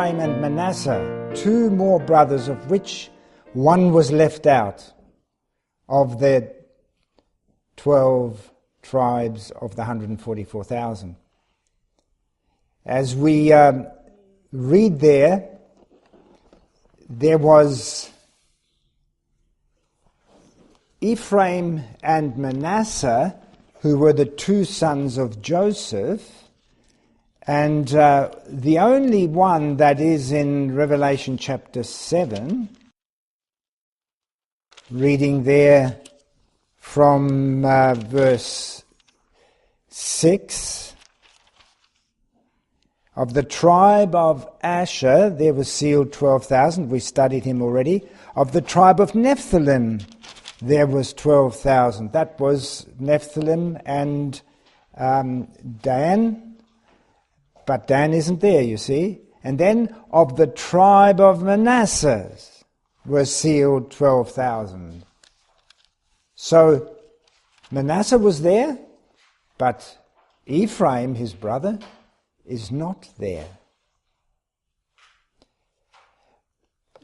Ephraim and Manasseh, two more brothers, of which one was left out of the 12 tribes of the 144,000. As we read there was Ephraim and Manasseh, who were the two sons of Joseph, and the only one that is in Revelation chapter 7, reading there from verse 6, of the tribe of Asher there was sealed 12,000, we studied him already. Of the tribe of Nephthalim there was 12,000. That was Nephthalim and Dan. But Dan isn't there, you see. And then of the tribe of Manasseh was sealed 12,000. So Manasseh was there, but Ephraim, his brother, is not there.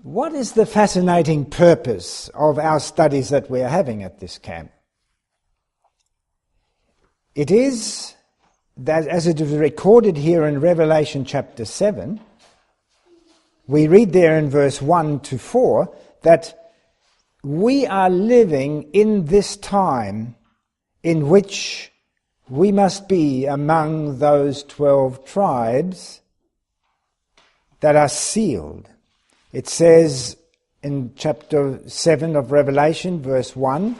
What is the fascinating purpose of our studies that we are having at this camp? It is that, as it is recorded here in Revelation chapter 7, we read there in verse 1 to 4 that we are living in this time in which we must be among those 12 tribes that are sealed. It says in chapter 7 of Revelation, verse 1,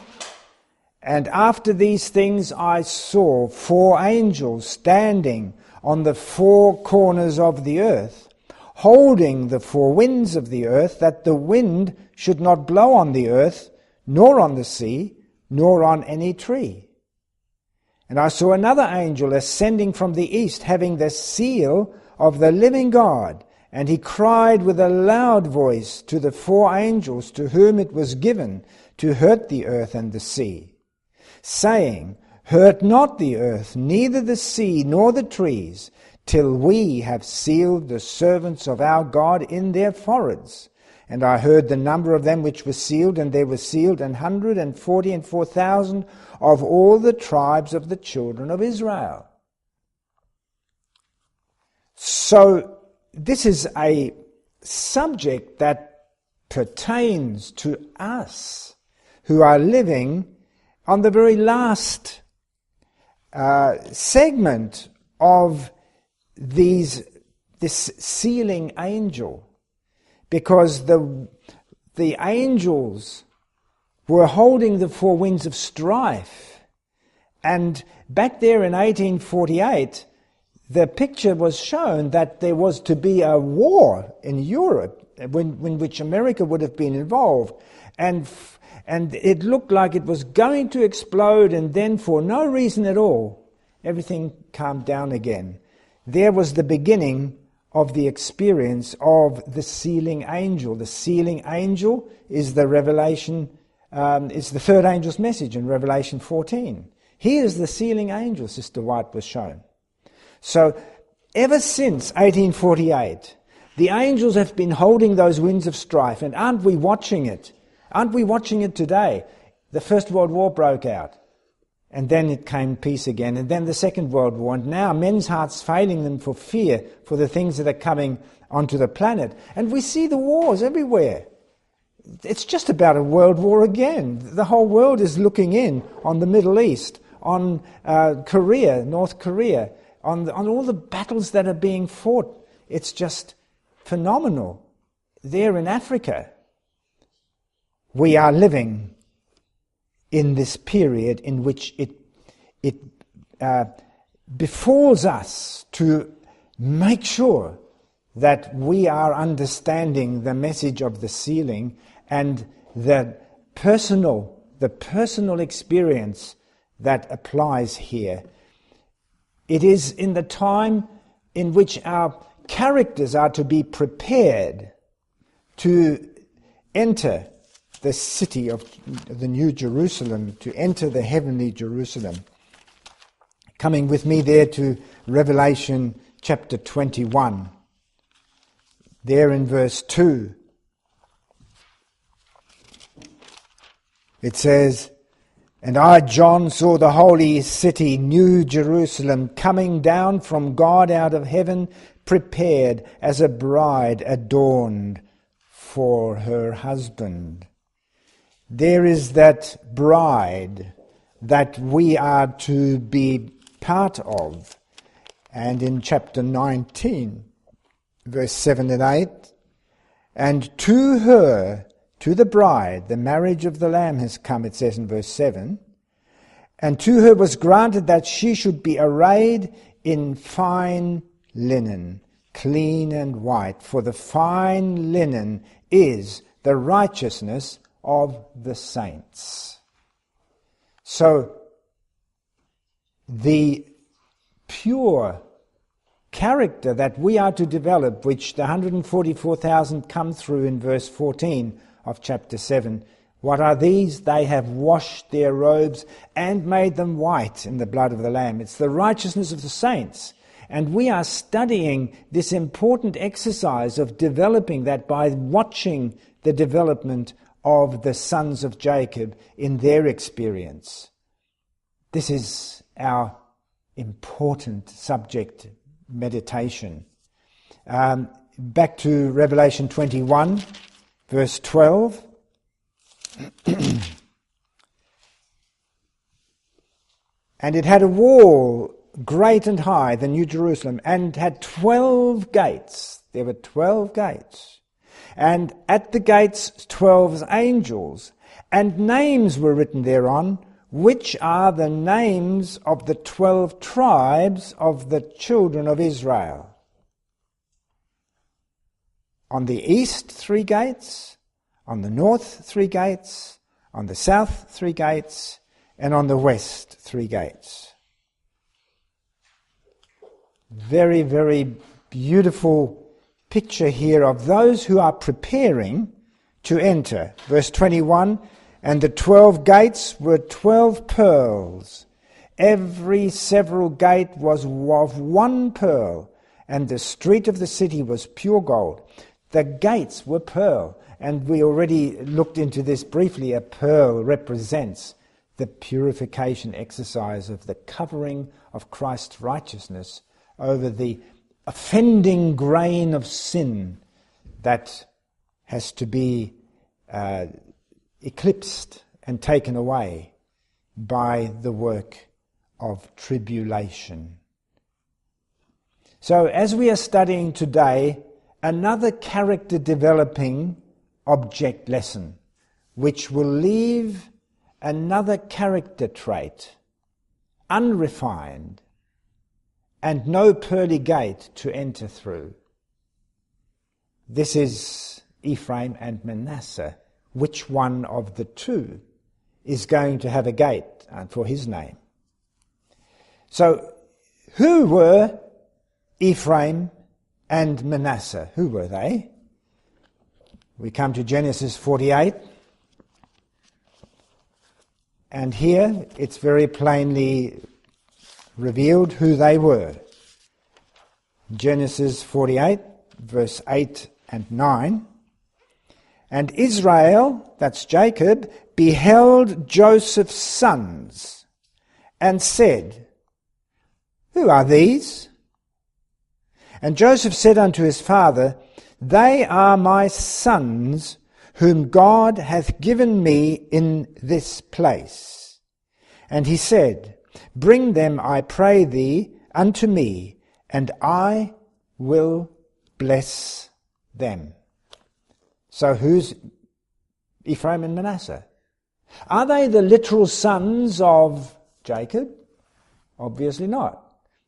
"And after these things I saw 4 angels standing on the 4 corners of the earth, holding the 4 winds of the earth, that the wind should not blow on the earth, nor on the sea, nor on any tree. And I saw another angel ascending from the east, having the seal of the living God, and he cried with a loud voice to the 4 angels to whom it was given to hurt the earth and the sea, saying, Hurt not the earth, neither the sea, nor the trees, till we have sealed the servants of our God in their foreheads. And I heard the number of them which were sealed, and there were sealed 144,000 of all the tribes of the children of Israel." So this is a subject that pertains to us who are living on the very last segment of this sealing angel, because the angels were holding the 4 winds of strife, and back there in 1848 the picture was shown that there was to be a war in Europe in which America would have been involved, and it looked like it was going to explode, and then for no reason at all, everything calmed down again. There was the beginning of the experience of the sealing angel. The sealing angel is the Revelation, is the third angel's message in Revelation 14. Here is the sealing angel, Sister White was shown. So ever since 1848, the angels have been holding those winds of strife, and aren't we watching it? Aren't we watching it today? The First World War broke out, and then it came peace again, and then the Second World War, and now men's hearts failing them for fear for the things that are coming onto the planet. And we see the wars everywhere. It's just about a world war again. The whole world is looking in on the Middle East, on Korea, North Korea, on all the battles that are being fought. It's just phenomenal. There in Africa, we are living in this period in which it befalls us to make sure that we are understanding the message of the sealing and the personal experience that applies here. It is in the time in which our characters are to be prepared to enter the city of the New Jerusalem, to enter the heavenly Jerusalem. Coming with me there to Revelation chapter 21. There in verse 2, it says, "And I, John, saw the holy city, New Jerusalem, coming down from God out of heaven, prepared as a bride adorned for her husband." There is that bride that we are to be part of. And in chapter 19, verse 7 and 8, "And to her," to the bride, "the marriage of the Lamb has come," it says in verse 7. "And to her was granted that she should be arrayed in fine linen, clean and white. For the fine linen is the righteousness of the saints." So, the pure character that we are to develop, which the 144,000 come through in verse 14 of chapter 7. What are these? They have washed their robes and made them white in the blood of the Lamb. It's the righteousness of the saints. And we are studying this important exercise of developing that by watching the development of the sons of Jacob in their experience. This is our important subject meditation. Back to Revelation 21. Verse 12, "And it had a wall great and high, the New Jerusalem, and had 12 gates." There were 12 gates. "And at the gates 12 angels, and names were written thereon, which are the names of the 12 tribes of the children of Israel. On the east 3 gates, on the north 3 gates, on the south 3 gates, and on the west 3 gates." Very, very beautiful picture here of those who are preparing to enter. Verse 21, "And the 12 gates were 12 pearls. Every several gate was of 1 pearl, and the street of the city was pure gold." The gates were pearl, and we already looked into this briefly. A pearl represents the purification exercise of the covering of Christ's righteousness over the offending grain of sin that has to be eclipsed and taken away by the work of tribulation. So as we are studying today, another character developing object lesson, which will leave another character trait unrefined and no pearly gate to enter through. This is Ephraim and Manasseh. Which one of the two is going to have a gate for his name? So, who were Ephraim and Manasseh? Who were they? We come to Genesis 48. And here it's very plainly revealed who they were. Genesis 48, verse 8 and 9. "And Israel," that's Jacob, "beheld Joseph's sons and said, Who are these? And Joseph said unto his father, They are my sons, whom God hath given me in this place. And he said, Bring them, I pray thee, unto me, and I will bless them." So who's Ephraim and Manasseh? Are they the literal sons of Jacob? Obviously not.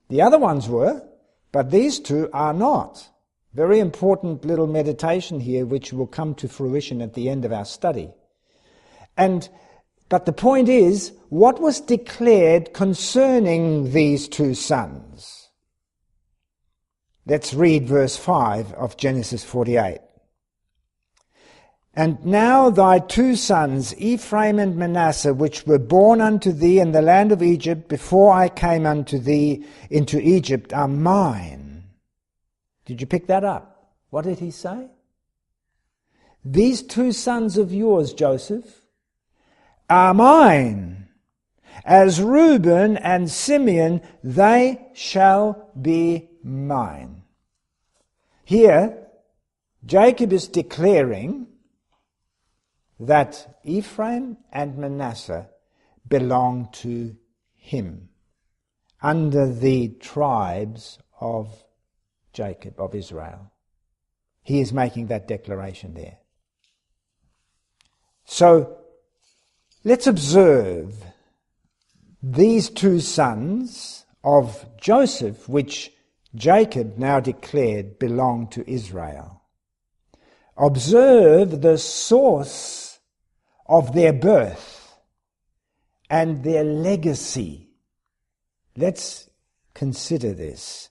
The other ones were, but these two are not. Very important little meditation here, which will come to fruition at the end of our study. But the point is, what was declared concerning these two sons? Let's read verse 5 of Genesis 48. "And now thy 2 sons, Ephraim and Manasseh, which were born unto thee in the land of Egypt, before I came unto thee into Egypt, are mine." Did you pick that up? What did he say? These two sons of yours, Joseph, are mine. As Reuben and Simeon, they shall be mine. Here, Jacob is declaring that Ephraim and Manasseh belong to him, under the tribes of Jacob, of Israel. He is making that declaration there. So, let's observe these two sons of Joseph, which Jacob now declared belong to Israel. Observe the source of their birth and their legacy. Let's consider this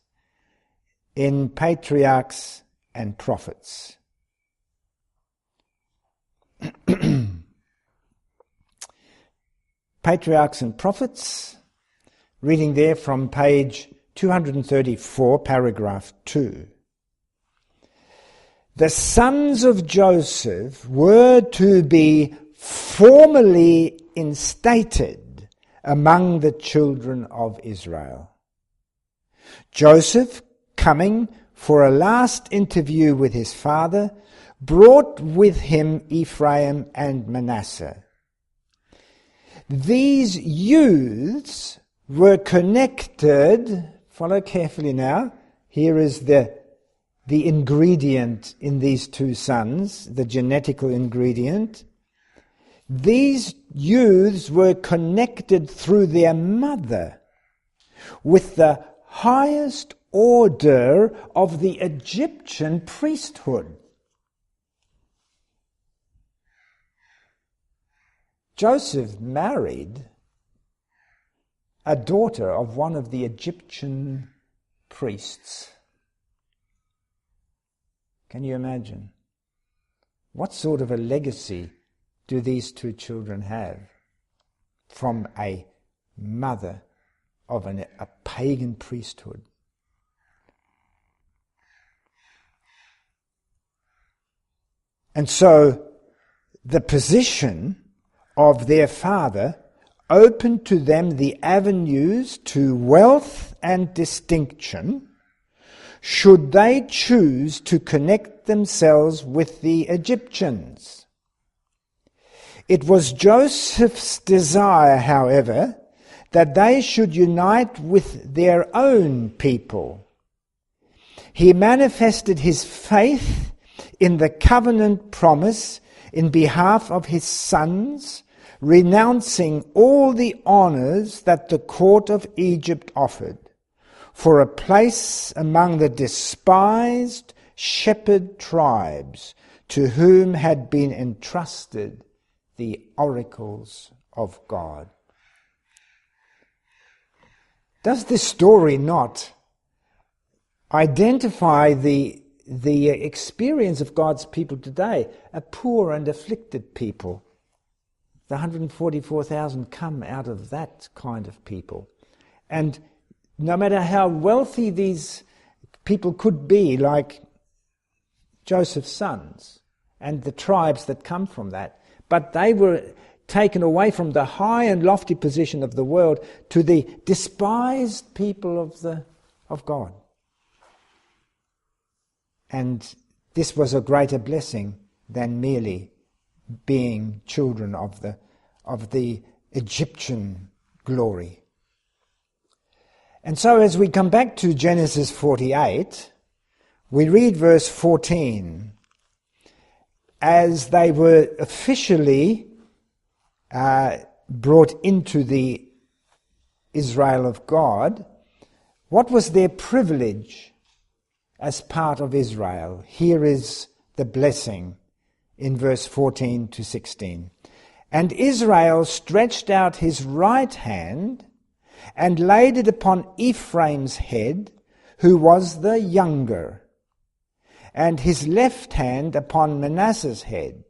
in Patriarchs and Prophets. Patriarchs and Prophets, reading there from page 234, paragraph 2. The sons of Joseph were to be formally instated among the children of Israel. Joseph, coming for a last interview with his father, brought with him Ephraim and Manasseh. These youths were connected, follow carefully now, here is the ingredient in these two sons, the genetical ingredient. These youths were connected through their mother with the highest order of the Egyptian priesthood. Joseph married a daughter of one of the Egyptian priests. Can you imagine? What sort of a legacy do these two children have from a mother of a pagan priesthood? And so the position of their father opened to them the avenues to wealth and distinction, should they choose to connect themselves with the Egyptians. It was Joseph's desire, however, that they should unite with their own people. He manifested his faith in the covenant promise in behalf of his sons, renouncing all the honors that the court of Egypt offered, for a place among the despised shepherd tribes to whom had been entrusted the oracles of God. Does this story not identify the experience of God's people today, a poor and afflicted people? The 144,000 come out of that kind of people. And no matter how wealthy these people could be, like Joseph's sons and the tribes that come from that, but they were taken away from the high and lofty position of the world to the despised people of God. And this was a greater blessing than merely being children of the Egyptian glory. And so as we come back to Genesis 48, we read verse 14. As they were officially brought into the Israel of God, what was their privilege as part of Israel? Here is the blessing in verse 14 to 16. And Israel stretched out his right hand and laid it upon Ephraim's head, who was the younger, and his left hand upon Manasseh's head,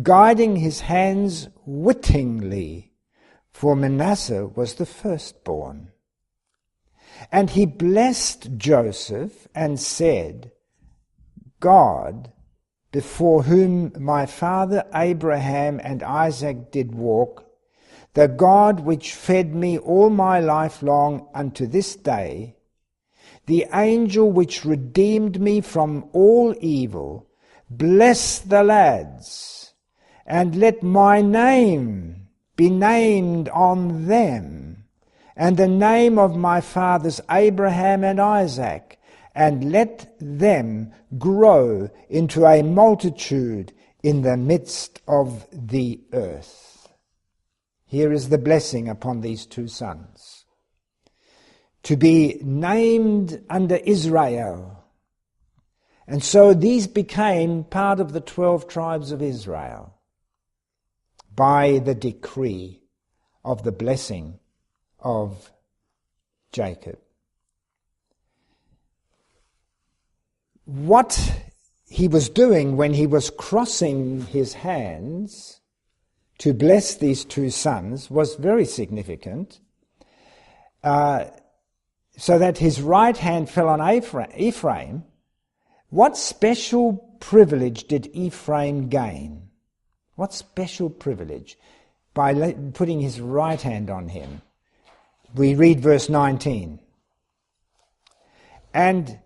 guiding his hands wittingly, for Manasseh was the firstborn. And he blessed Joseph and said, God, before whom my father Abraham and Isaac did walk, the God which fed me all my life long unto this day, the angel which redeemed me from all evil, bless the lads, and let my name be named on them, and the name of my fathers Abraham and Isaac, and let them grow into a multitude in the midst of the earth. Here is the blessing upon these two sons. To be named under Israel. And so these became part of the 12 tribes of Israel by the decree of the blessing of Jacob. What he was doing when he was crossing his hands to bless these two sons was very significant, so that his right hand fell on Ephraim. What special privilege did Ephraim gain? What special privilege? By putting his right hand on him. We read verse 19. And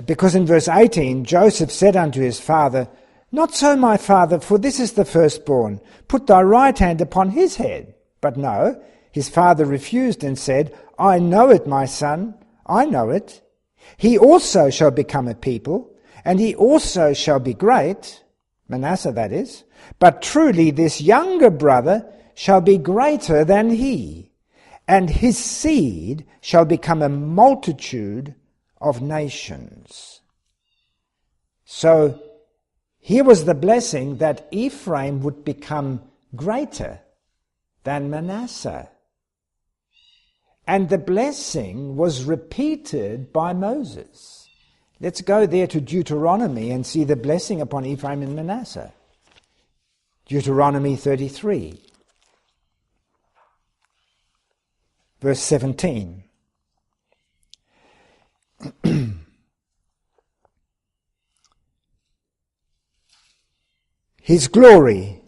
because in verse 18, Joseph said unto his father, Not so, my father, for this is the firstborn. Put thy right hand upon his head. But no, his father refused and said, I know it, my son, I know it. He also shall become a people, and he also shall be great, Manasseh that is. But truly this younger brother shall be greater than he, and his seed shall become a multitude of nations. So here was the blessing that Ephraim would become greater than Manasseh. And the blessing was repeated by Moses. Let's go there to Deuteronomy and see the blessing upon Ephraim and Manasseh. Deuteronomy 33, verse 17. His glory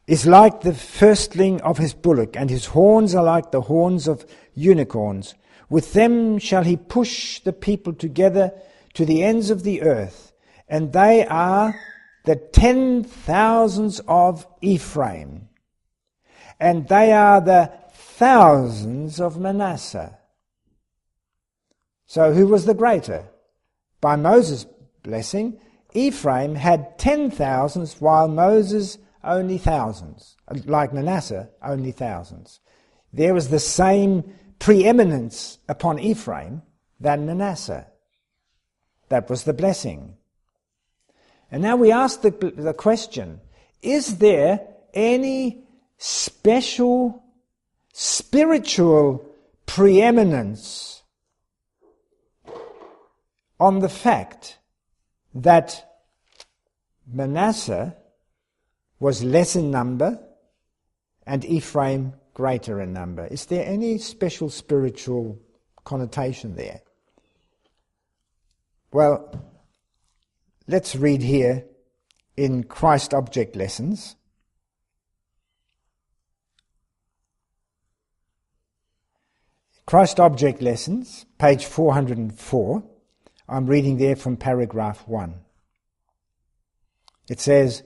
is like the firstling of his bullock, and his horns are like the horns of unicorns. With them shall he push the people together to the ends of the earth, and they are the 10,000s of Ephraim, and they are the thousands of Manasseh. So who was the greater? By Moses' blessing, Ephraim had 10,000s, while Moses only thousands. Like Manasseh, only thousands. There was the same preeminence upon Ephraim than Manasseh. That was the blessing. And now we ask the question, is there any special spiritual preeminence on the fact that Manasseh was less in number and Ephraim greater in number? Is there any special spiritual connotation there? Well, let's read here in Christ Object Lessons. Christ Object Lessons, page 404. I'm reading there from paragraph 1. It says,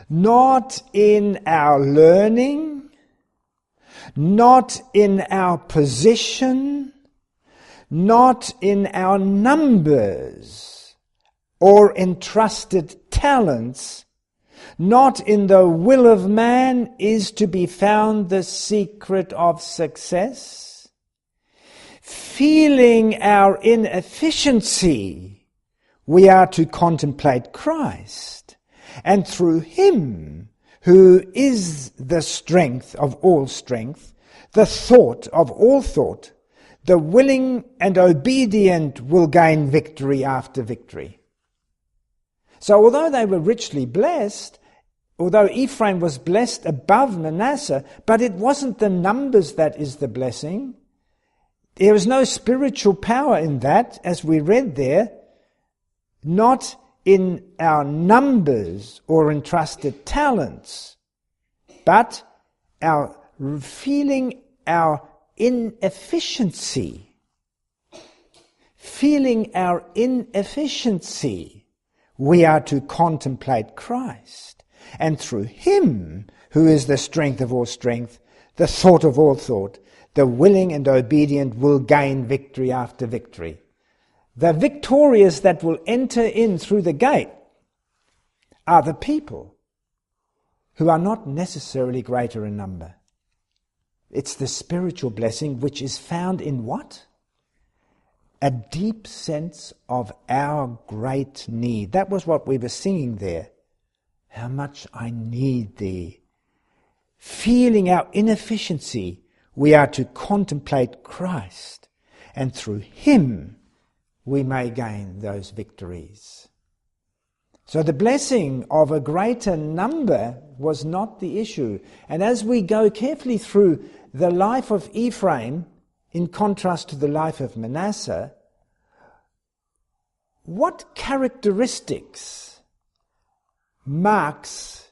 not in our learning, not in our position, not in our numbers or entrusted talents, not in the will of man is to be found the secret of success. Feeling our inefficiency, we are to contemplate Christ, and through him, who is the strength of all strength, the thought of all thought, the willing and obedient will gain victory after victory. So although they were richly blessed, although Ephraim was blessed above Manasseh, but it wasn't the numbers that is the blessing. There was no spiritual power in that, as we read there. not in our numbers or entrusted talents, but our feeling our inefficiency. Feeling our inefficiency, we are to contemplate Christ, and through him, who is the strength of all strength, the thought of all thought, the willing and obedient will gain victory after victory. The victorious that will enter in through the gate are the people who are not necessarily greater in number. It's the spiritual blessing which is found in what? A deep sense of our great need. That was what we were singing there. How much I need thee. Feeling our inefficiency, we are to contemplate Christ, and through him we may gain those victories. So the blessing of a greater number was not the issue. And as we go carefully through the life of Ephraim, in contrast to the life of Manasseh, what characteristics marks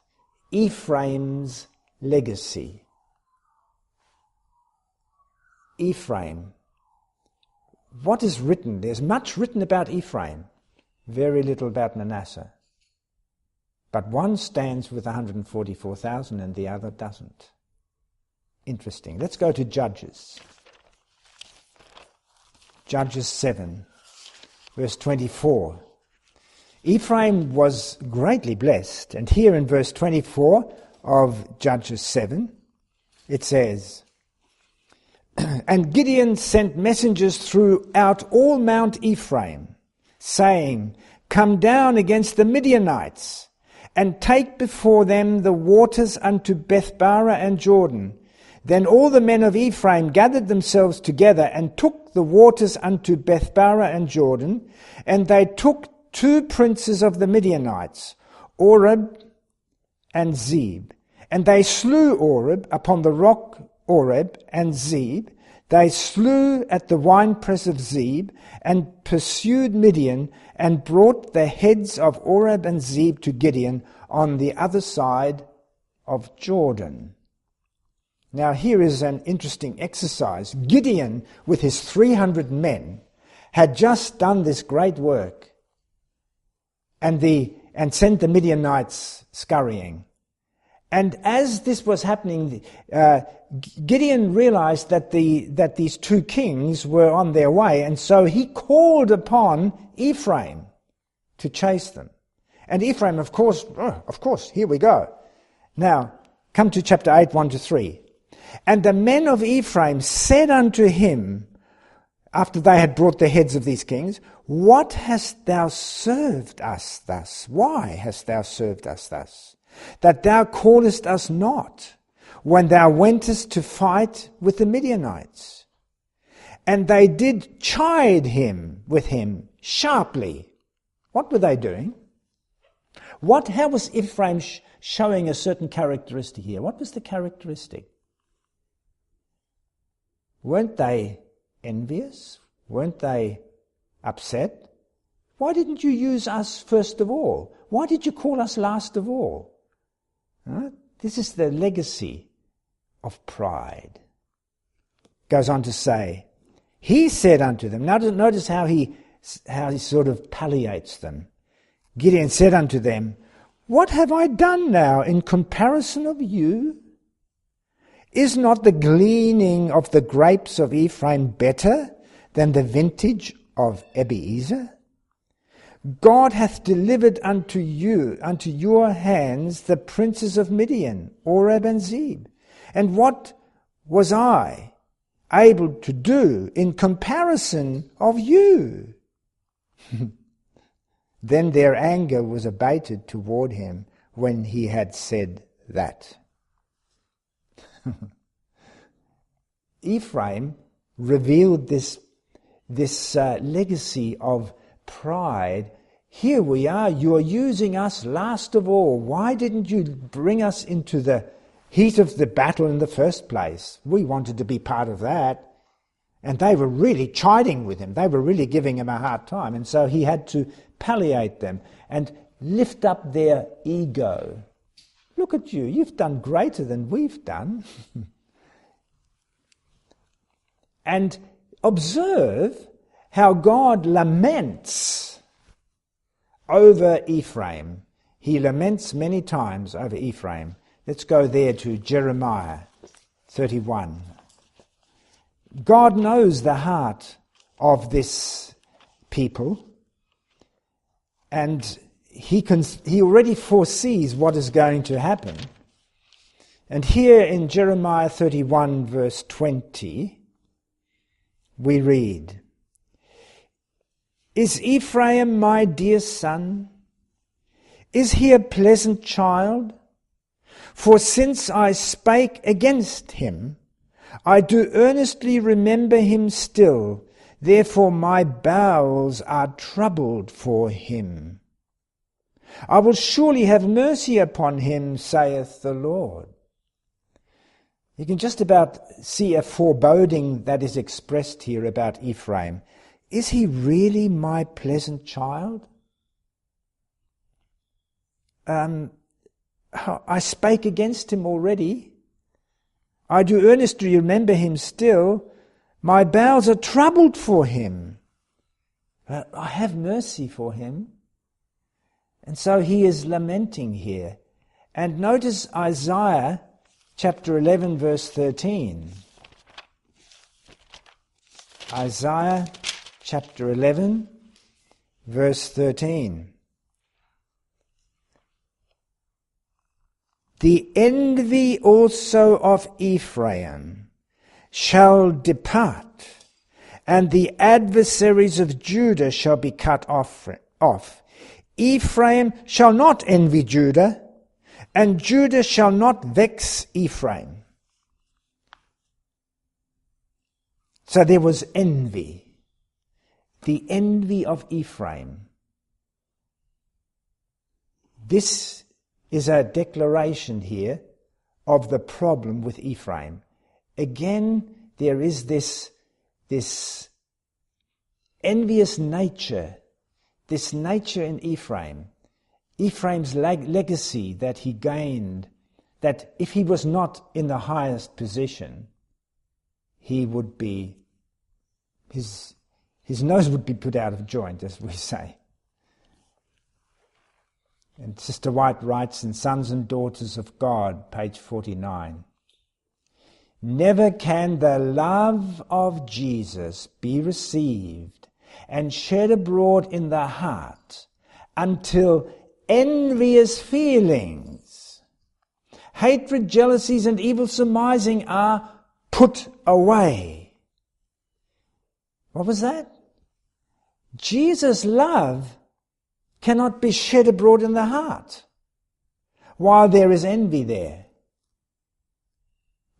Ephraim's legacy? Ephraim. What is written? There's much written about Ephraim, very little about Manasseh. But one stands with 144,000 and the other doesn't. Interesting. Let's go to Judges. Judges 7, verse 24. Ephraim was greatly blessed, and here in verse 24 of Judges 7, it says, And Gideon sent messengers throughout all Mount Ephraim, saying, Come down against the Midianites, and take before them the waters unto Bethbara and Jordan. Then all the men of Ephraim gathered themselves together and took the waters unto Bethbara and Jordan, and they took 2 princes of the Midianites, Oreb and Zeb. And they slew Oreb upon the rock Oreb and Zeb. They slew at the winepress of Zeb, and pursued Midian, and brought the heads of Oreb and Zeb to Gideon on the other side of Jordan. Now here is an interesting exercise. Gideon, with his 300 men, had just done this great work and sent the Midianites scurrying. And as this was happening, Gideon realized that these 2 kings were on their way, and so he called upon Ephraim to chase them. And Ephraim, of course, here we go. Now, come to chapter 8, 1-3. And the men of Ephraim said unto him, after they had brought the heads of these kings, What hast thou served us thus? Why hast thou served us thus? That thou callest us not, when thou wentest to fight with the Midianites. And they did chide him with him sharply. What were they doing? How was Ephraim showing a certain characteristic here? What was the characteristic? Weren't they envious? Weren't they upset? Why didn't you use us first of all? Why did you call us last of all? This is the legacy of pride. Goes on to say, he said unto them, now notice how he sort of palliates them. Gideon said unto them, What have I done now in comparison of you? Is not the gleaning of the grapes of Ephraim better than the vintage of Abiezer? God hath delivered unto your hands, the princes of Midian, Oreb and Zeb. And what was I able to do in comparison of you? Then their anger was abated toward him when he had said that. Ephraim revealed this legacy of pride. Here we are, you are using us last of all. Why didn't you bring us into the heat of the battle in the first place? We wanted to be part of that. And they were really chiding with him. They were really giving him a hard time. And so he had to palliate them and lift up their ego. Look at you, you've done greater than we've done. And observe how God laments over Ephraim. He laments many times over Ephraim. Let's go there to Jeremiah 31. God knows the heart of this people, and he already foresees what is going to happen. And here in Jeremiah 31 verse 20, we read, "Is Ephraim my dear son? Is he a pleasant child? For since I spake against him, I do earnestly remember him still. Therefore my bowels are troubled for him. I will surely have mercy upon him, saith the Lord." You can just about see a foreboding that is expressed here about Ephraim. Is he really my pleasant child? I spake against him already. I do earnestly remember him still. My bowels are troubled for him. But I have mercy for him. And so he is lamenting here. And notice Isaiah chapter 11 verse 13. Isaiah chapter 11 verse 13. "The envy also of Ephraim shall depart, and the adversaries of Judah shall be cut off. Ephraim shall not envy Judah, and Judah shall not vex Ephraim." So there was envy, the envy of Ephraim. This is a declaration here of the problem with Ephraim. Again, there is this envious nature, this nature in Ephraim. Ephraim's legacy that he gained, that if he was not in the highest position, he would be, his nose would be put out of joint, as we say. And Sister White writes in Sons and Daughters of God, page 49, "Never can the love of Jesus be received and shed abroad in the heart until envious feelings, hatred, jealousies, and evil surmising are put away." What was that? Jesus' love cannot be shed abroad in the heart while there is envy there,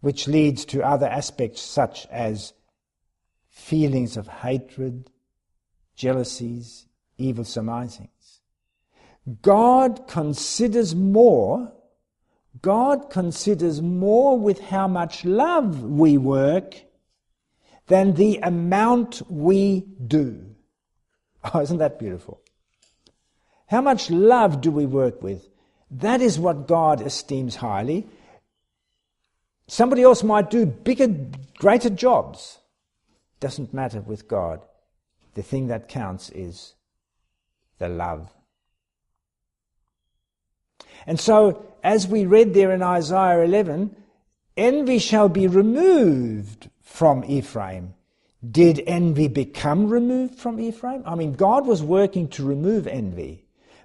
which leads to other aspects such as feelings of hatred, jealousies, evil surmisings. God considers more with how much love we work than the amount we do. Oh, isn't that beautiful? How much love do we work with? That is what God esteems highly. Somebody else might do bigger, greater jobs. Doesn't matter with God. The thing that counts is the love. And so, as we read there in Isaiah 11, envy shall be removed from Ephraim. Did envy become removed from Ephraim? I mean, God was working to remove envy.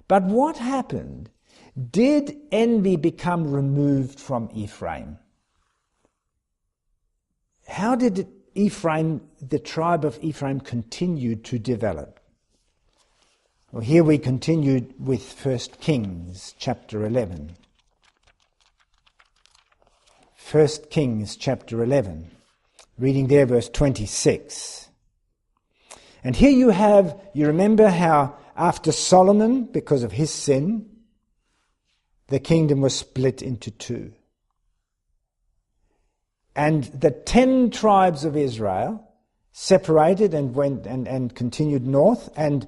But what happened? Did envy become removed from Ephraim? How did Ephraim, the tribe of Ephraim, continue to develop? Well, here we continued with 1 Kings chapter 11. 1 Kings chapter 11, reading there verse 26. And here you remember how after Solomon, because of his sin, the kingdom was split into two. And the 10 tribes of Israel separated and went and continued north, and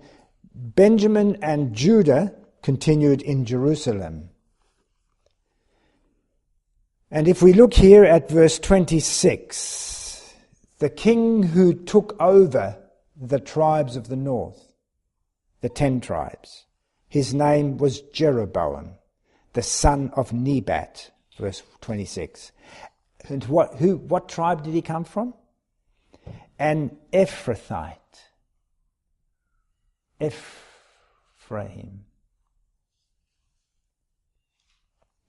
Benjamin and Judah continued in Jerusalem. And if we look here at verse 26, the king who took over the tribes of the north, the 10 tribes, his name was Jeroboam, the son of Nebat, verse 26. And what tribe did he come from? An Ephrathite. Ephraim.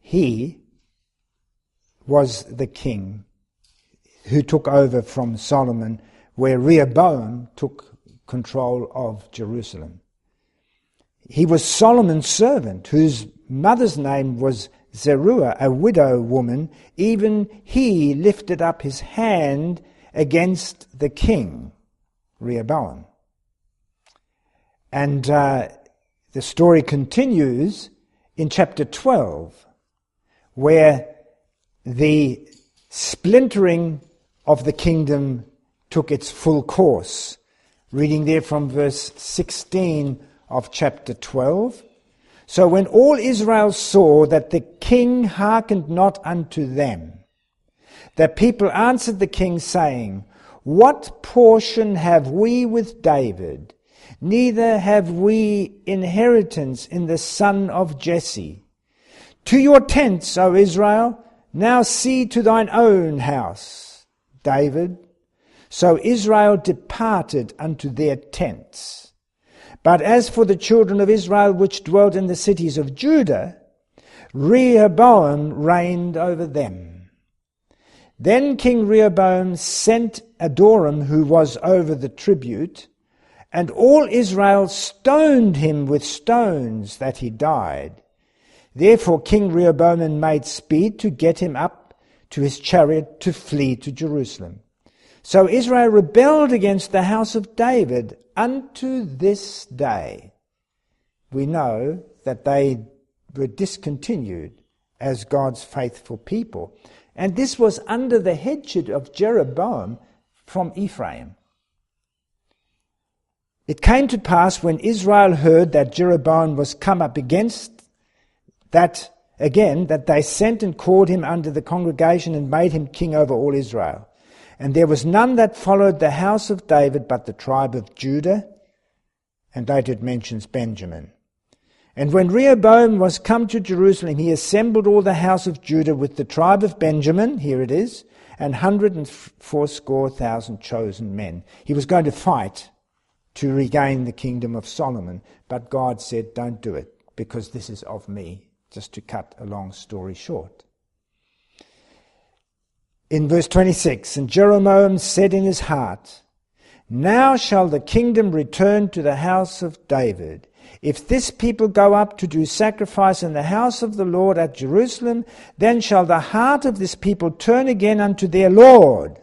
He was the king who took over from Solomon, where Rehoboam took control of Jerusalem. He was Solomon's servant, whose mother's name was Zeruiah, a widow woman. Even he lifted up his hand against the king, Rehoboam. And the story continues in chapter 12, where the splintering of the kingdom took its full course. Reading there from verse 16 of chapter 12. So when all Israel saw that the king hearkened not unto them, the people answered the king, saying, What portion have we with David? Neither have we inheritance in the son of Jesse. To your tents, O Israel, now see to thine own house, David. So Israel departed unto their tents. But as for the children of Israel which dwelt in the cities of Judah, Rehoboam reigned over them. Then King Rehoboam sent Adoram, who was over the tribute, and all Israel stoned him with stones that he died. Therefore King Rehoboam made speed to get him up to his chariot to flee to Jerusalem. So Israel rebelled against the house of David unto this day. We know that they were discontinued as God's faithful people. And this was under the headship of Jeroboam from Ephraim. It came to pass when Israel heard that Jeroboam was come up against that again, that they sent and called him under the congregation and made him king over all Israel. And there was none that followed the house of David but the tribe of Judah, and later it mentions Benjamin. And when Rehoboam was come to Jerusalem, he assembled all the house of Judah with the tribe of Benjamin, here it is, and 180,000 chosen men. He was going to fight to regain the kingdom of Solomon, but God said, don't do it, because this is of me, just to cut a long story short. In verse 26, and Jeroboam said in his heart, Now shall the kingdom return to the house of David. If this people go up to do sacrifice in the house of the Lord at Jerusalem, then shall the heart of this people turn again unto their Lord,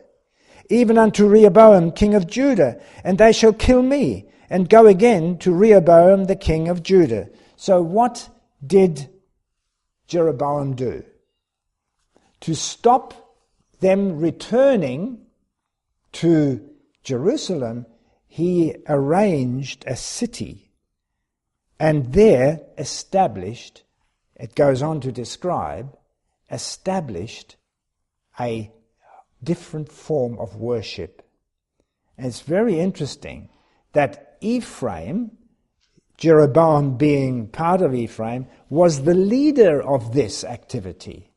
even unto Rehoboam king of Judah, and they shall kill me, and go again to Rehoboam the king of Judah. So what did Jeroboam do? To stop them returning to Jerusalem, he arranged a city and there established, it goes on to describe, established a different form of worship. And it's very interesting that Ephraim, Jeroboam being part of Ephraim, was the leader of this activity,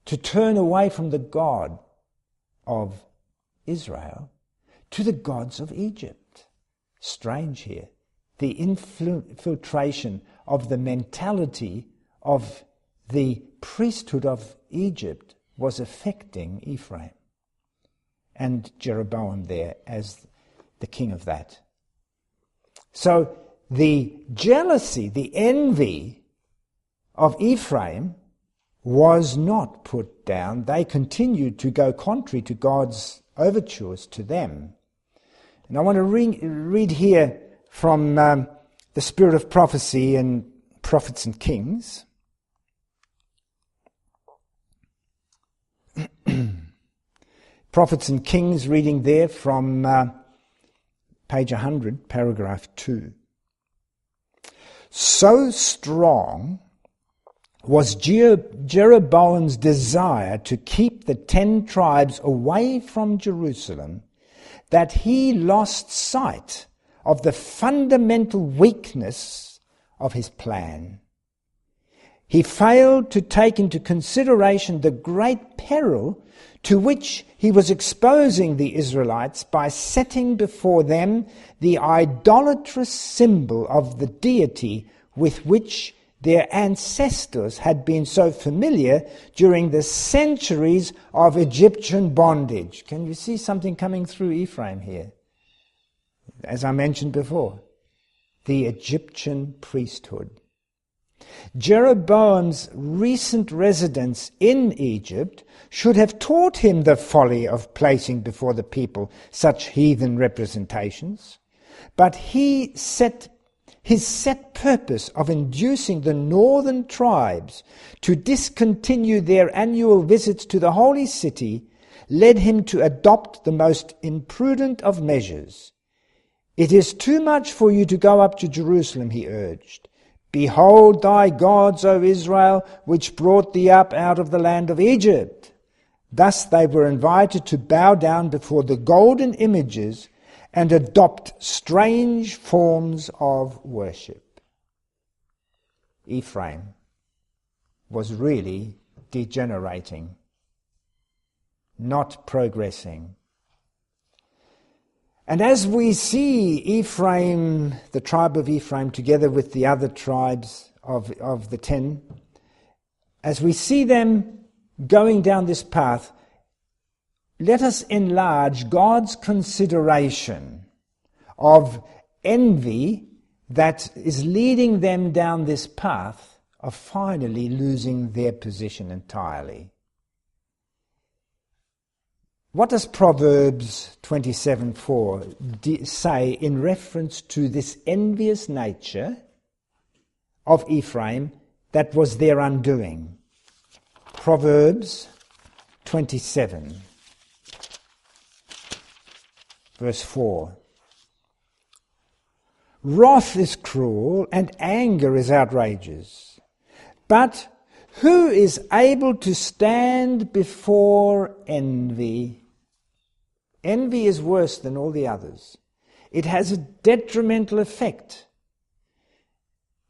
to turn away from the God of Israel to the gods of Egypt. Strange here. The infiltration of the mentality of the priesthood of Egypt was affecting Ephraim, and Jeroboam there as the king of that. So the jealousy, the envy of Ephraim was not put down. They continued to go contrary to God's overtures to them. And I want to read here from the Spirit of Prophecy in Prophets and Kings. Prophets and Kings, reading there from page 100, paragraph 2. So strong was Jeroboam's desire to keep the 10 tribes away from Jerusalem that he lost sight of the fundamental weakness of his plan. He failed to take into consideration the great peril to which he was exposing the Israelites by setting before them the idolatrous symbol of the deity with which their ancestors had been so familiar during the centuries of Egyptian bondage. Can you see something coming through Ephraim here? As I mentioned before, the Egyptian priesthood. Jeroboam's recent residence in Egypt should have taught him the folly of placing before the people such heathen representations, but his set purpose of inducing the northern tribes to discontinue their annual visits to the holy city led him to adopt the most imprudent of measures. "It is too much for you to go up to Jerusalem," he urged. "Behold thy gods, O Israel, which brought thee up out of the land of Egypt." Thus they were invited to bow down before the golden images and adopt strange forms of worship. Ephraim was really degenerating, not progressing. And as we see Ephraim, the tribe of Ephraim, together with the other tribes of the 10, as we see them going down this path, let us enlarge God's consideration of envy that is leading them down this path of finally losing their position entirely. What does Proverbs 27:4 say in reference to this envious nature of Ephraim that was their undoing? Proverbs 27, verse 4. "Wrath is cruel and anger is outrageous, but who is able to stand before envy?" Envy is worse than all the others. It has a detrimental effect.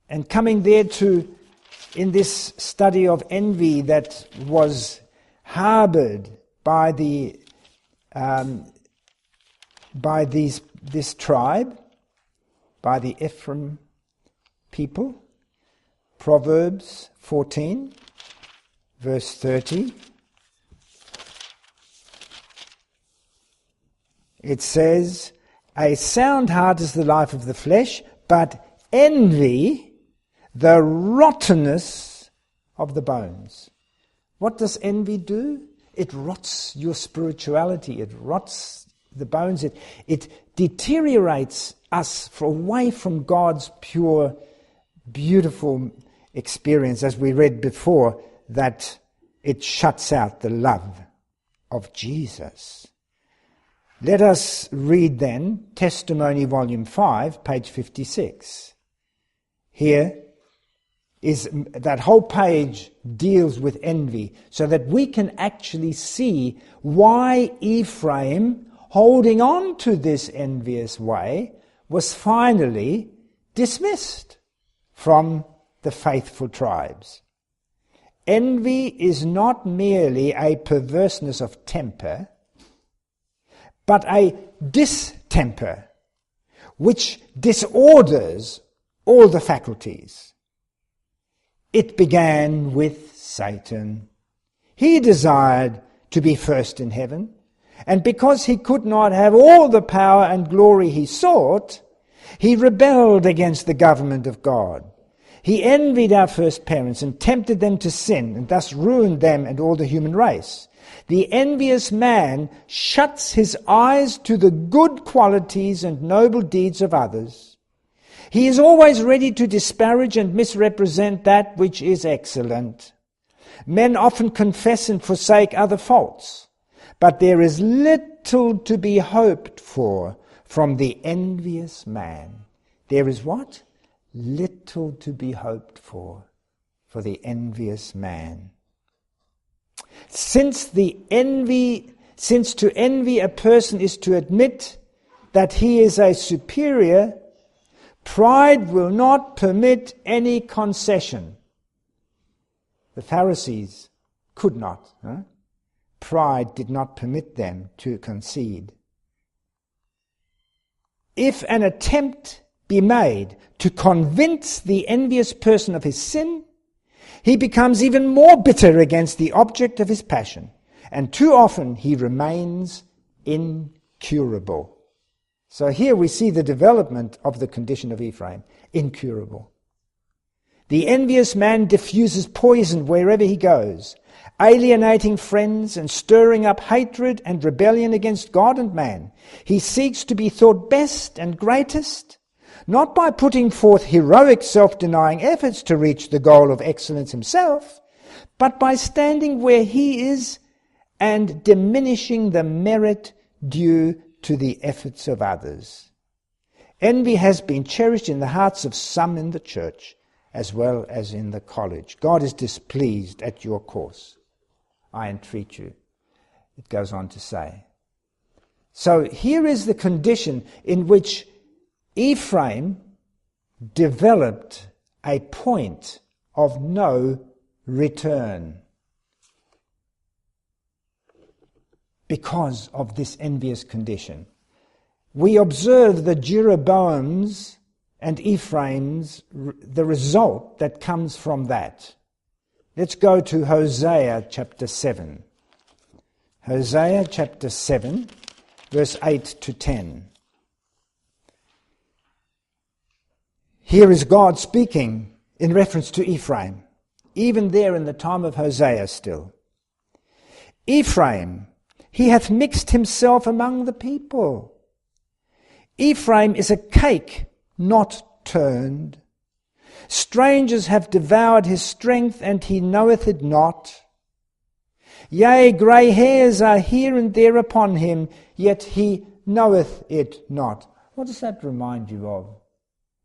And coming there to, in this study of envy that was harbored by this tribe, by the Ephraim people, Proverbs 14, verse 30. It says, "A sound heart is the life of the flesh, but envy the rottenness of the bones." What does envy do? It rots your spirituality. It rots the bones. It deteriorates us away from God's pure, beautiful experience, as we read before, that it shuts out the love of Jesus. Let us read then Testimony Volume 5, page 56. Here is that whole page deals with envy, so that we can actually see why Ephraim, holding on to this envious way, was finally dismissed from the faithful tribes. Envy is not merely a perverseness of temper, but a distemper which disorders all the faculties. It began with Satan. He desired to be first in heaven, and because he could not have all the power and glory he sought, he rebelled against the government of God. He envied our first parents and tempted them to sin, and thus ruined them and all the human race. The envious man shuts his eyes to the good qualities and noble deeds of others. He is always ready to disparage and misrepresent that which is excellent. Men often confess and forsake other faults, but there is little to be hoped for from the envious man. There is what? Little to be hoped for the envious man. Since to envy a person is to admit that he is a superior, pride will not permit any concession. The Pharisees could not. Pride did not permit them to concede. If an attempt be made to convince the envious person of his sin, he becomes even more bitter against the object of his passion, and too often he remains incurable. So here we see the development of the condition of Ephraim, incurable. The envious man diffuses poison wherever he goes, alienating friends and stirring up hatred and rebellion against God and man. He seeks to be thought best and greatest, not by putting forth heroic self-denying efforts to reach the goal of excellence himself, but by standing where he is and diminishing the merit due to the efforts of others. Envy has been cherished in the hearts of some in the church, as well as in the college. God is displeased at your course, I entreat you, it goes on to say. So here is the condition in which Ephraim developed a point of no return because of this envious condition. We observe the Jeroboam's and Ephraim's, the result that comes from that. Let's go to Hosea chapter 7. Hosea chapter 7, verse 8 to 10. Here is God speaking in reference to Ephraim, even there in the time of Hosea still. Ephraim, he hath mixed himself among the people. Ephraim is a cake not turned. Strangers have devoured his strength, and he knoweth it not. Yea, grey hairs are here and there upon him, yet he knoweth it not. What does that remind you of?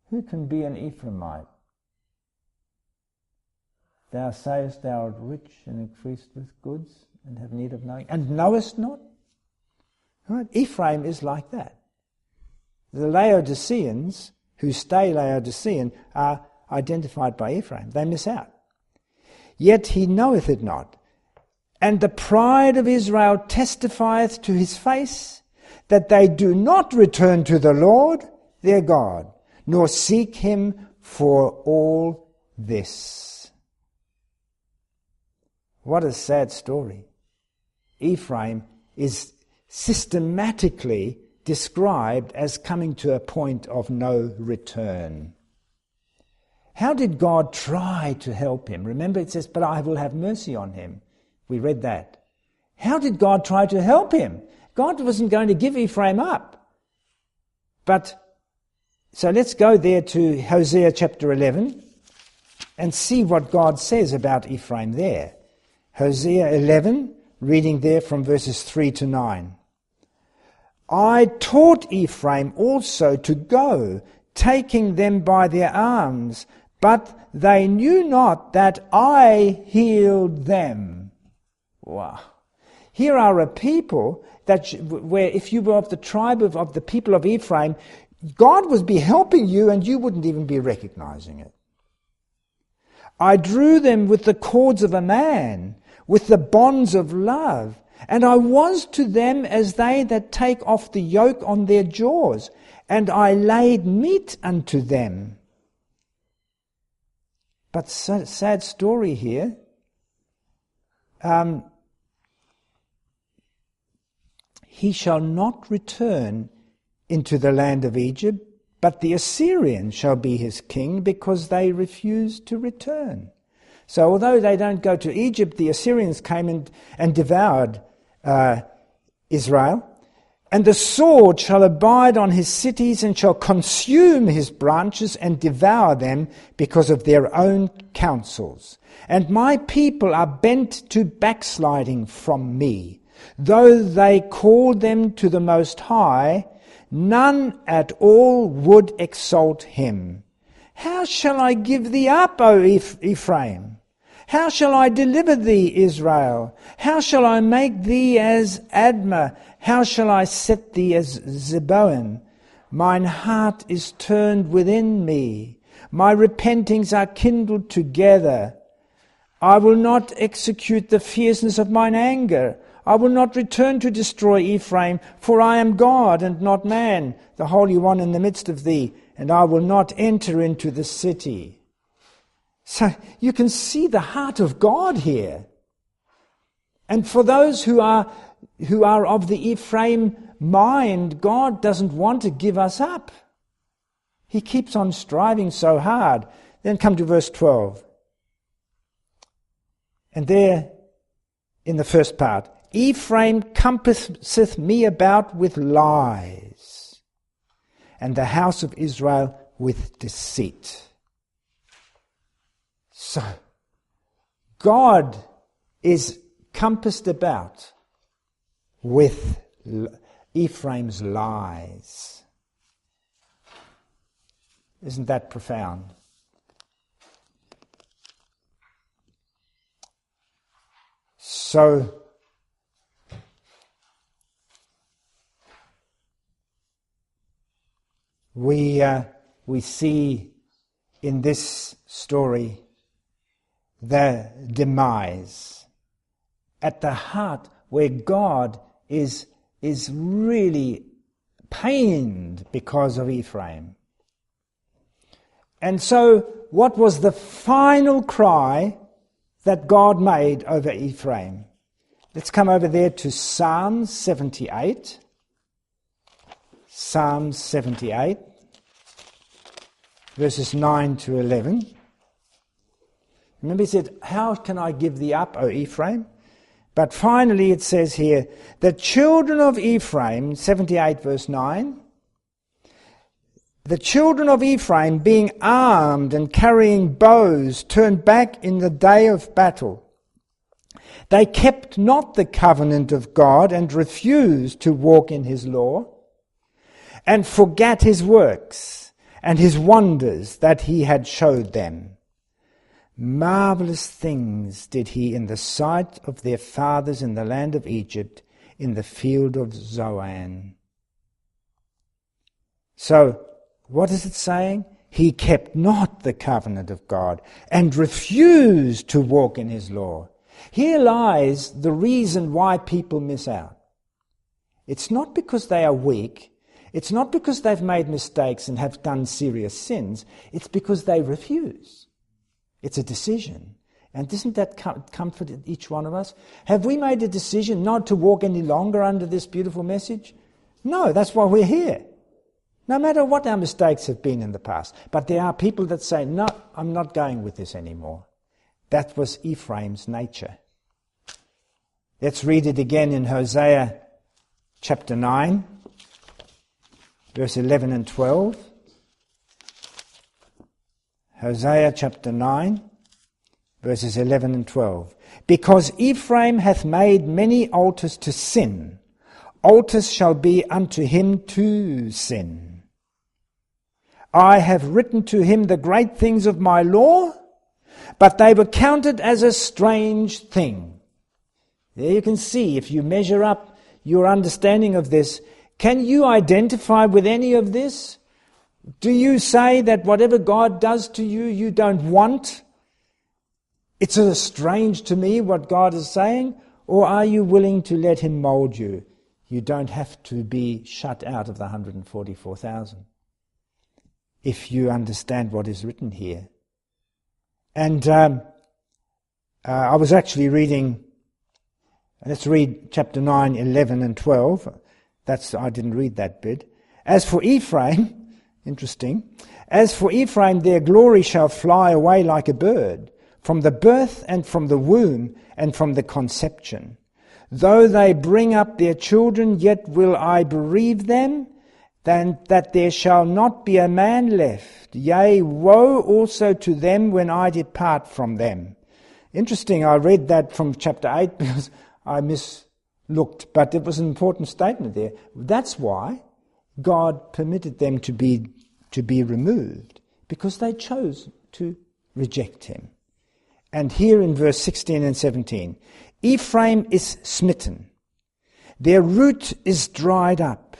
Who can be an Ephraimite? Thou sayest thou art rich and increased with goods, and have need of knowing, and knowest not? Right? Ephraim is like that. The Laodiceans, who stay Laodicean, are identified by Ephraim. They miss out. Yet he knoweth it not. And the pride of Israel testifieth to his face, that they do not return to the Lord their God, nor seek him for all this. What a sad story. Ephraim is systematically described as coming to a point of no return. How did God try to help him? Remember it says, but I will have mercy on him. We read that. How did God try to help him? God wasn't going to give Ephraim up. So let's go there to Hosea chapter 11 and see what God says about Ephraim there. Hosea 11, reading there from verses 3 to 9. I taught Ephraim also to go, taking them by their arms, but they knew not that I healed them. Wow. Here are a people where if you were of the tribe of the people of Ephraim, God would be helping you and you wouldn't even be recognizing it. I drew them with the cords of a man, with the bonds of love, and I was to them as they that take off the yoke on their jaws, and I laid meat unto them. But sad story here. He shall not return into the land of Egypt, but the Assyrian shall be his king, because they refuse to return. So although they don't go to Egypt, the Assyrians came and devoured Israel. And the sword shall abide on his cities, and shall consume his branches and devour them, because of their own counsels. And my people are bent to backsliding from me. Though they called them to the Most High, None at all would exalt him. How shall I give thee up, O Ephraim? How shall I deliver thee, Israel? How shall I make thee as Admah? How shall I set thee as Zeboim? Mine heart is turned within me. My repentings are kindled together. I will not execute the fierceness of mine anger. I will not return to destroy Ephraim, for I am God and not man, the Holy One in the midst of thee, and I will not enter into the city. So you can see the heart of God here. And for those who are of the Ephraim mind, God doesn't want to give us up. He keeps on striving so hard. Then come to verse 12. And there, in the first part, Ephraim compasseth me about with lies, and the house of Israel with deceit. So, God is compassed about with Ephraim's lies. Isn't that profound? So, we see in this story the demise at the heart where God is really pained because of Ephraim. And so what was the final cry that God made over Ephraim? Let's come over there to Psalm 78. Psalm 78, verses 9 to 11. Remember he said, how can I give thee up, O Ephraim? But finally it says here, the children of Ephraim, 78 verse 9, the children of Ephraim, being armed and carrying bows, turned back in the day of battle. They kept not the covenant of God and refused to walk in his law, and forgat his works and his wonders that he had showed them. Marvelous things did he in the sight of their fathers in the land of Egypt, in the field of Zoan. So, what is it saying? He kept not the covenant of God and refused to walk in his law. Here lies the reason why people miss out. It's not because they are weak. It's not because they've made mistakes and have done serious sins. It's because they refuse. It's a decision. And doesn't that comfort each one of us? Have we made a decision not to walk any longer under this beautiful message? No, that's why we're here. No matter what our mistakes have been in the past. But there are people that say, no, I'm not going with this anymore. That was Ephraim's nature. Let's read it again in Hosea chapter 9, verse 11 and 12. Hosea chapter 9, verses 11 and 12. Because Ephraim hath made many altars to sin, altars shall be unto him to sin. I have written to him the great things of my law, but they were counted as a strange thing. There you can see, if you measure up your understanding of this, can you identify with any of this? Do you say that whatever God does to you, you don't want? It's strange to me what God is saying. Or are you willing to let him mold you? You don't have to be shut out of the 144,000. If you understand what is written here. And I was actually reading, let's read chapter 9, 11 and 12. I didn't read that bit. As for Ephraim, interesting. As for Ephraim, their glory shall fly away like a bird, from the birth and from the womb and from the conception. Though they bring up their children, yet will I bereave them, then that there shall not be a man left. Yea, woe also to them when I depart from them. Interesting, I read that from chapter 8 because I mislooked, but it was an important statement there. That's why God permitted them to be removed? Because they chose to reject him. And here in verse 16 and 17, Ephraim is smitten, their root is dried up,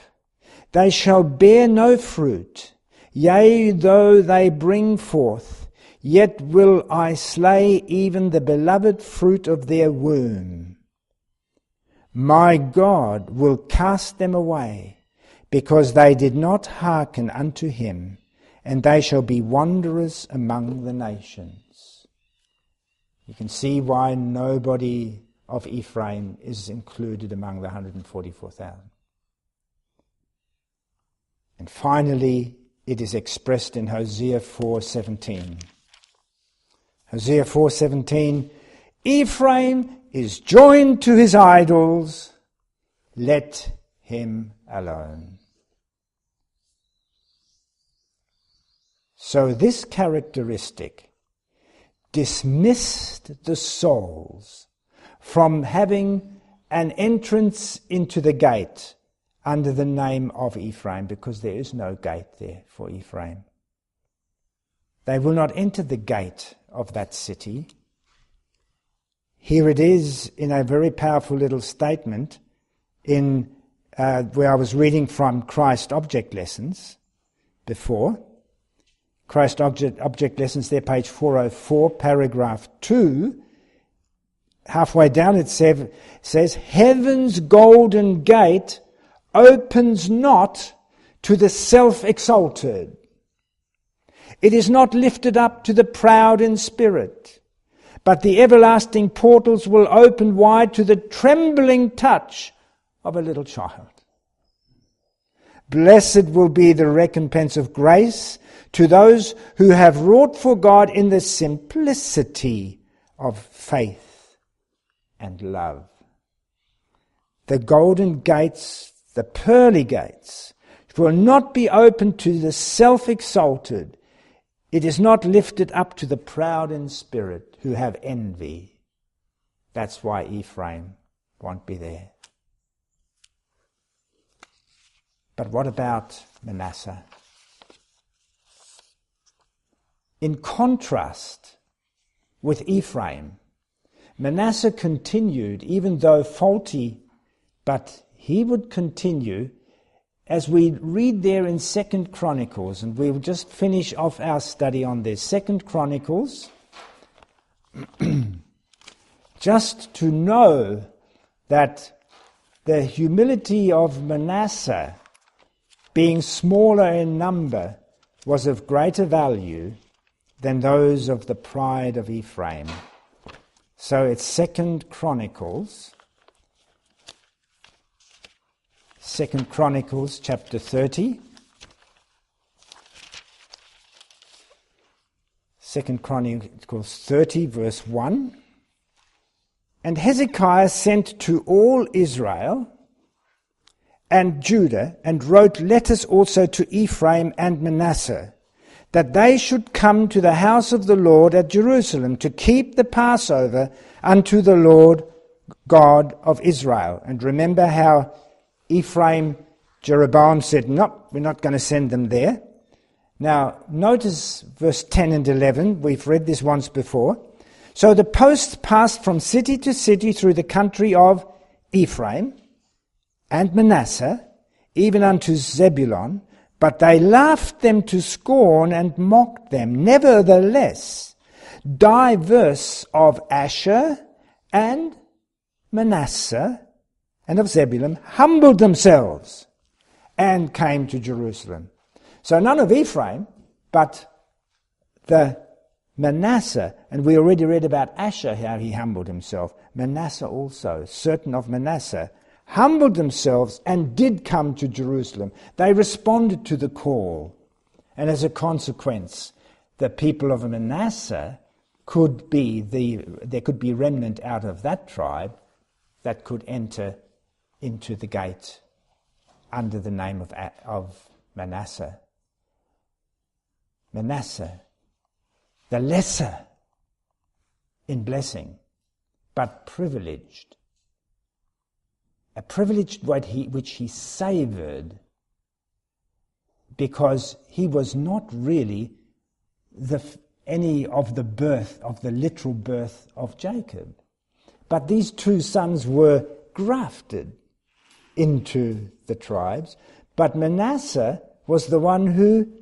they shall bear no fruit, yea, though they bring forth, yet will I slay even the beloved fruit of their womb. My God will cast them away, because they did not hearken unto him, and they shall be wanderers among the nations. You can see why nobody of Ephraim is included among the 144,000. And finally, it is expressed in Hosea 4:17. Hosea 4:17, Ephraim is joined to his idols, let him alone. So this characteristic dismissed the souls from having an entrance into the gate under the name of Ephraim, because there is no gate there for Ephraim. They will not enter the gate of that city. Here it is in a very powerful little statement in where I was reading from Christ Object Lessons before. Christ Object Lessons there, page 404, paragraph 2. Halfway down it says, heaven's golden gate opens not to the self-exalted. It is not lifted up to the proud in spirit, but the everlasting portals will open wide to the trembling touch of a little child. Blessed will be the recompense of grace to those who have wrought for God in the simplicity of faith and love. The golden gates, the pearly gates, will not be opened to the self-exalted. It is not lifted up to the proud in spirit who have envy. That's why Ephraim won't be there. But what about Manasseh? In contrast with Ephraim, Manasseh continued, even though faulty, but he would continue, as we read there in 2 Chronicles, and we'll just finish off our study on this. 2 Chronicles, just to know that the humility of Manasseh, being smaller in number, was of greater value than those of the pride of Ephraim. So it's 2 Chronicles, chapter 30. 2 Chronicles 30, verse 1. And Hezekiah sent to all Israel and Judah, and wrote letters also to Ephraim and Manasseh, that they should come to the house of the Lord at Jerusalem to keep the Passover unto the Lord God of Israel. And remember how Ephraim, Jeroboam said, no, we're not going to send them there. Now, notice verse 10 and 11. We've read this once before. So the posts passed from city to city through the country of Ephraim and Manasseh, even unto Zebulun, but they laughed them to scorn and mocked them. Nevertheless, diverse of Asher and Manasseh and of Zebulun humbled themselves and came to Jerusalem. So none of Ephraim, but the Manasseh, and we already read about Asher, how he humbled himself. Manasseh also, certain of Manasseh, humbled themselves and did come to Jerusalem. They responded to the call. And as a consequence, the people of Manasseh there could be remnant out of that tribe that could enter into the gate under the name of Manasseh. Manasseh, the lesser in blessing, but privileged. A privilege which he savoured because he was not really any of the birth, of the literal birth of Jacob. But these two sons were grafted into the tribes, but Manasseh was the one who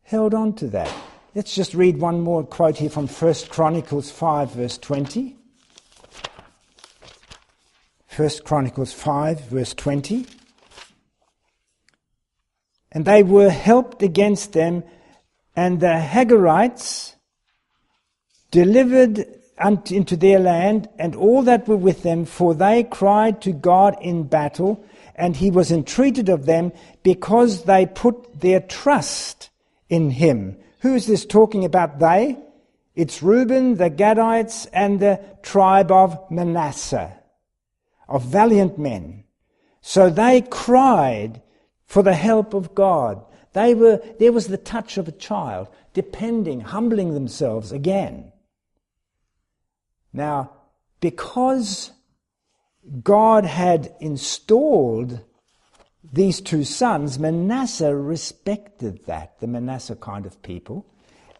held on to that. Let's just read one more quote here from 1 Chronicles 5, verse 20. 1 Chronicles 5, verse 20. And they were helped against them, and the Hagarites delivered into their land, and all that were with them, for they cried to God in battle, and he was entreated of them, because they put their trust in him. Who is this talking about, they? It's Reuben, the Gadites, and the tribe of Manasseh, of valiant men. So they cried for the help of God. There was the touch of a child, depending, humbling themselves again. Now, because God had installed these two sons, Manasseh respected that, the Manasseh kind of people.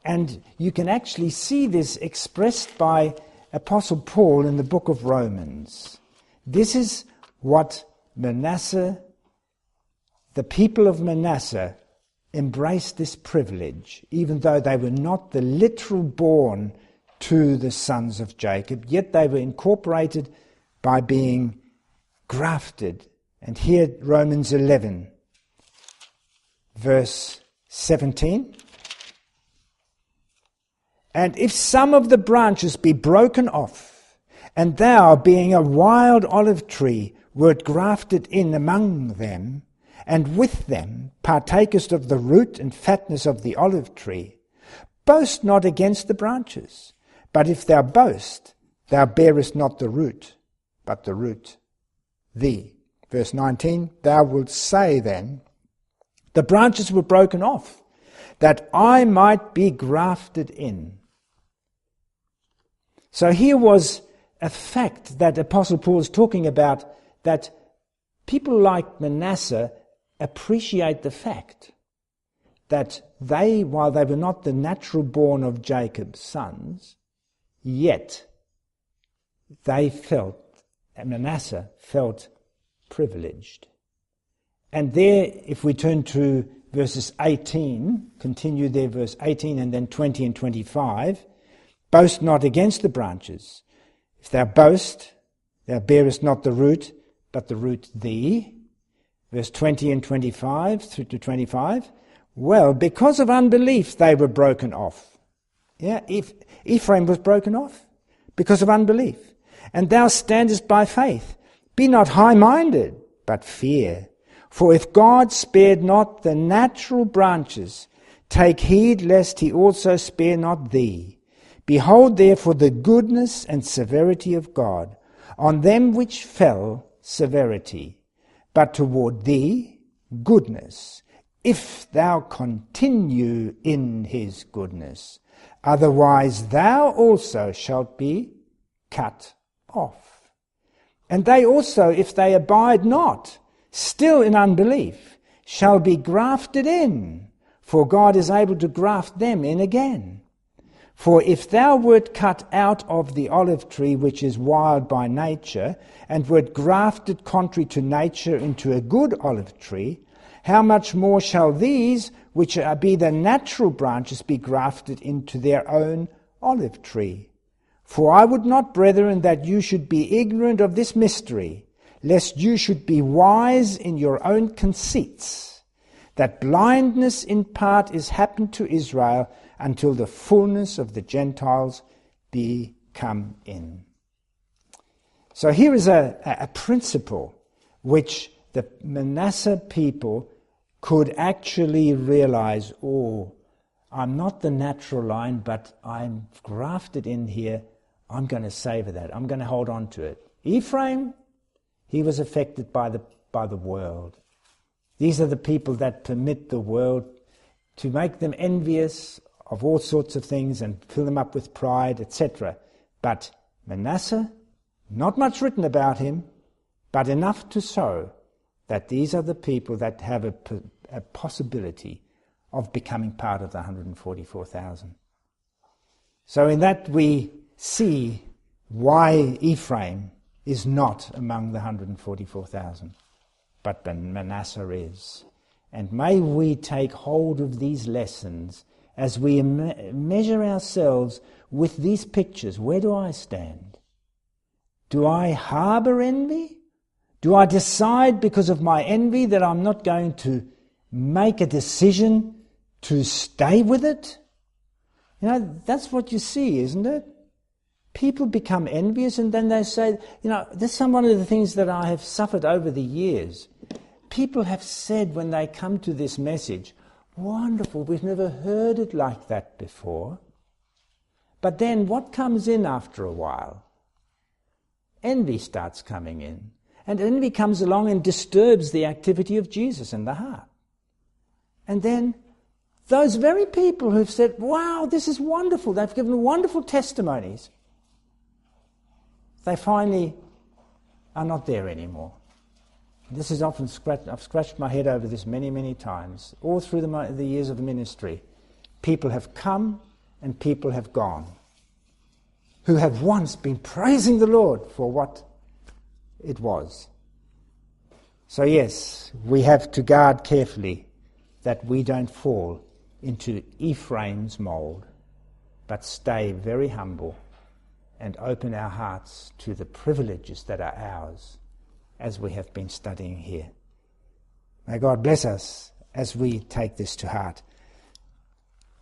And you can actually see this expressed by Apostle Paul in the book of Romans. This is what Manasseh, the people of Manasseh, embraced this privilege, even though they were not the literal born to the sons of Jacob, yet they were incorporated by being grafted. And here, Romans 11, verse 17. And if some of the branches be broken off, and thou, being a wild olive tree, wert grafted in among them, and with them partakest of the root and fatness of the olive tree, boast not against the branches. But if thou boast, thou bearest not the root, but the root thee. Verse 19, thou wilt say then, the branches were broken off, that I might be grafted in. So here was a fact that Apostle Paul is talking about, that people like Manasseh appreciate the fact that they, while they were not the natural born of Jacob's sons, yet they felt, Manasseh felt privileged. And there, if we turn to verses 18, continue there, verse 18 and then 20 and 25, boast not against the branches. If thou boast, thou bearest not the root, but the root thee. Verse 20 and 25 through to 25. Well, because of unbelief they were broken off. Yeah, Ephraim was broken off because of unbelief. And thou standest by faith. Be not high-minded, but fear. For if God spared not the natural branches, take heed lest he also spare not thee. Behold therefore the goodness and severity of God. On them which fell, severity, but toward thee, goodness, if thou continue in his goodness. Otherwise thou also shalt be cut off. And they also, if they abide not, still in unbelief, shall be grafted in, for God is able to graft them in again. For if thou wert cut out of the olive tree which is wild by nature, and wert grafted contrary to nature into a good olive tree, how much more shall these, which be the natural branches, be grafted into their own olive tree? For I would not, brethren, that you should be ignorant of this mystery, lest you should be wise in your own conceits, that blindness in part is happened to Israel, until the fullness of the Gentiles be come in. So here is a principle which the Manasseh people could actually realize, oh, I'm not the natural line, but I'm grafted in here. I'm going to savor that. I'm going to hold on to it. Ephraim, he was affected by the world. These are the people that permit the world to make them envious of all sorts of things and fill them up with pride, etc. But Manasseh, not much written about him, but enough to show that these are the people that have a possibility of becoming part of the 144,000. So in that we see why Ephraim is not among the 144,000, but Manasseh is. And may we take hold of these lessons as we measure ourselves with these pictures. Where do I stand? Do I harbour envy? Do I decide because of my envy that I'm not going to make a decision to stay with it? You know, that's what you see, isn't it? People become envious and then they say, you know, this is one of the things that I have suffered over the years. People have said when they come to this message, wonderful, we've never heard it like that before. But then what comes in after a while? Envy starts coming in. And envy comes along and disturbs the activity of Jesus in the heart. And then those very people who've said, wow, this is wonderful, they've given wonderful testimonies, they finally are not there anymore. This is often I've scratched my head over this many, many times. All through the years of the ministry, people have come and people have gone, who have once been praising the Lord for what it was. So yes, we have to guard carefully that we don't fall into Ephraim's mould, but stay very humble and open our hearts to the privileges that are ours as we have been studying here. May God bless us as we take this to heart.